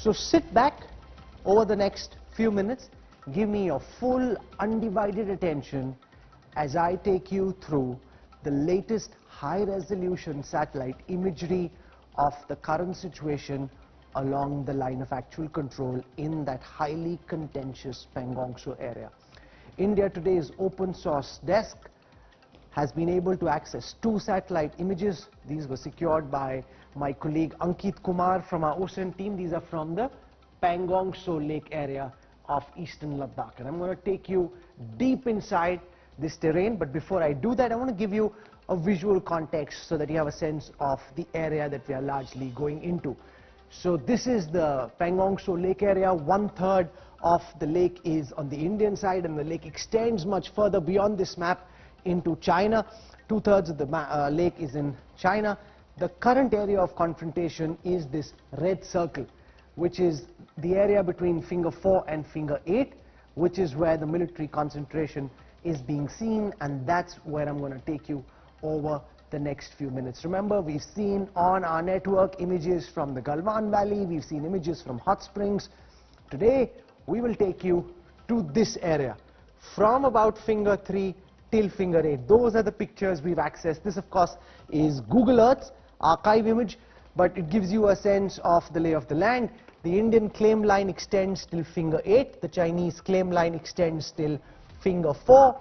So sit back over the next few minutes, give me your full undivided attention as I take you through the latest high-resolution satellite imagery of the current situation along the line of actual control in that highly contentious Pangong Tso area. India Today's open source desk has been able to access 2 satellite images. These were secured by my colleague Ankit Kumar from our ocean team. These are from the Pangong Tso Lake area of eastern Ladakh. And I'm going to take you deep inside this terrain, but before I do that, I want to give you a visual context so that you have a sense of the area that we are largely going into. So this is the Pangong Tso Lake area. 1/3 of the lake is on the Indian side, and the lake extends much further beyond this map into China. 2/3 of the lake is in China. The current area of confrontation is this red circle, which is the area between finger 4 and finger 8, which is where the military concentration is being seen, and that's where I'm going to take you over the next few minutes. Remember, we've seen on our network images from the Galwan Valley, we've seen images from Hot Springs. Today, we will take you to this area, from about finger 3 till finger 8. Those are the pictures we've accessed. This, of course, is Google Earth's archive image, but it gives you a sense of the lay of the land. The Indian claim line extends till finger 8. The Chinese claim line extends till finger 4.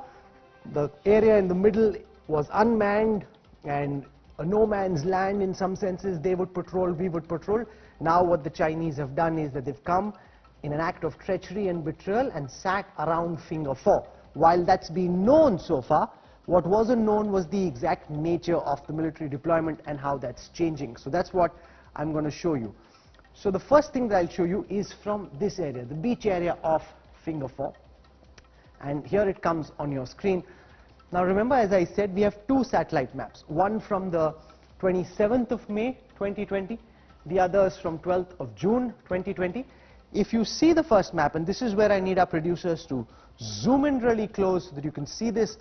The area in the middle was unmanned and a no man's land in some senses. They would patrol, we would patrol. Now what the Chinese have done is that they've come in an act of treachery and betrayal and sat around finger 4. While that's been known so far, what wasn't known was the exact nature of the military deployment and how that's changing. So that's what I'm going to show you. So the first thing that I'll show you is from this area, the beach area of finger 4. And here it comes on your screen. Now remember, as I said, we have 2 satellite maps. One from the 27th of May 2020, the other is from 12th of June 2020. If you see the first map, and this is where I need our producers to zoom in really close so that you can see this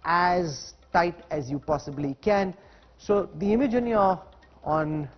as tight as you possibly can. So the image on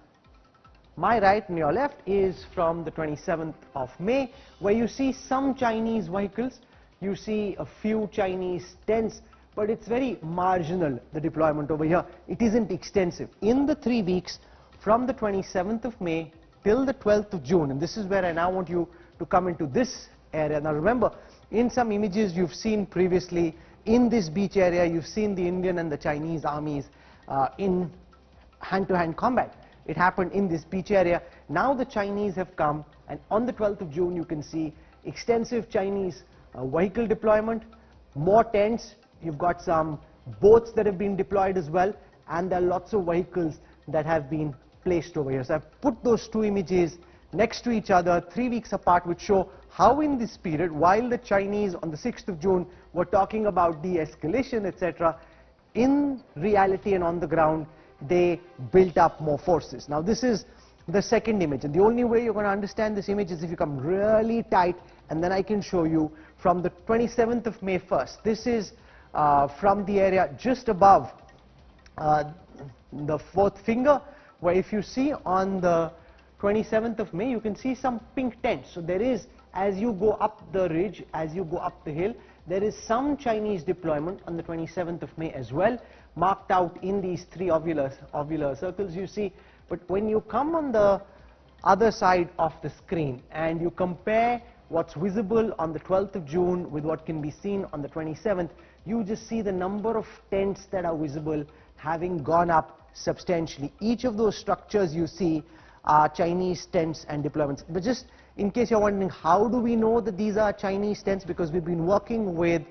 my right and your left is from the 27th of May, where you see some Chinese vehicles, you see a few Chinese tents, but it's very marginal, the deployment over here. It isn't extensive. In the 3 weeks from the 27th of May till the 12th of June, and this is where I now want you to come into this area. Now remember, in some images you've seen previously, in this beach area, you've seen the Indian and the Chinese armies in hand-to-hand combat. It happened in this beach area. Now the Chinese have come, and on the 12th of June you can see extensive Chinese vehicle deployment, more tents, you've got some boats that have been deployed as well, and there are lots of vehicles that have been placed over here. So I've put those 2 images next to each other, 3 weeks apart, which show how in this period, while the Chinese on the 6th of June were talking about de-escalation, etc., in reality and on the ground, they built up more forces. Now this is the second image, and the only way you're going to understand this image is if you come really tight, and then I can show you from the 27th of May first. This is from the area just above the 4th finger, where if you see on the 27th of May, you can see some pink tents. So there is, as you go up the ridge, as you go up the hill, there is some Chinese deployment on the 27th of May as well, marked out in these 3 ovular circles you see. But when you come on the other side of the screen and you compare what's visible on the 12th of June with what can be seen on the 27th, you just see the number of tents that are visible having gone up substantially. Each of those structures you see are Chinese tents and deployments. But just in case you're wondering, how do we know that these are Chinese tents? Because we've been working with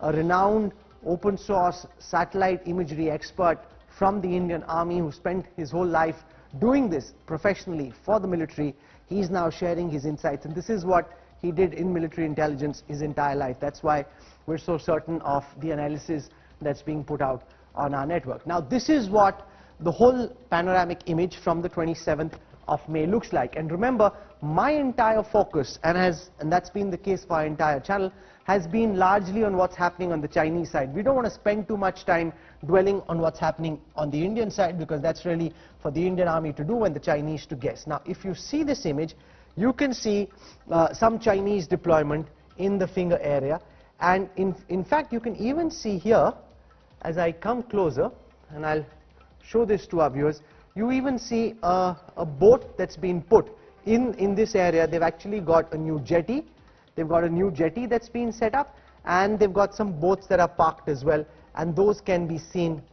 a renowned open source satellite imagery expert from the Indian Army who spent his whole life doing this professionally for the military. He's now sharing his insights, and this is what he did in military intelligence his entire life. That's why we're so certain of the analysis that's being put out on our network. Now this is what the whole panoramic image from the 27th of May looks like. And remember, my entire focus, and that's been the case for our entire channel, has been largely on what's happening on the Chinese side. We don't want to spend too much time dwelling on what's happening on the Indian side, because that's really for the Indian Army to do and the Chinese to guess. Now if you see this image, you can see some Chinese deployment in the finger area, and in fact you can even see here, as I come closer, and I'll show this to our viewers, you even see a boat that's been put in this area. They've actually got a new jetty. They've got a new jetty that's been set up, and they've got some boats that are parked as well, and those can be seen too.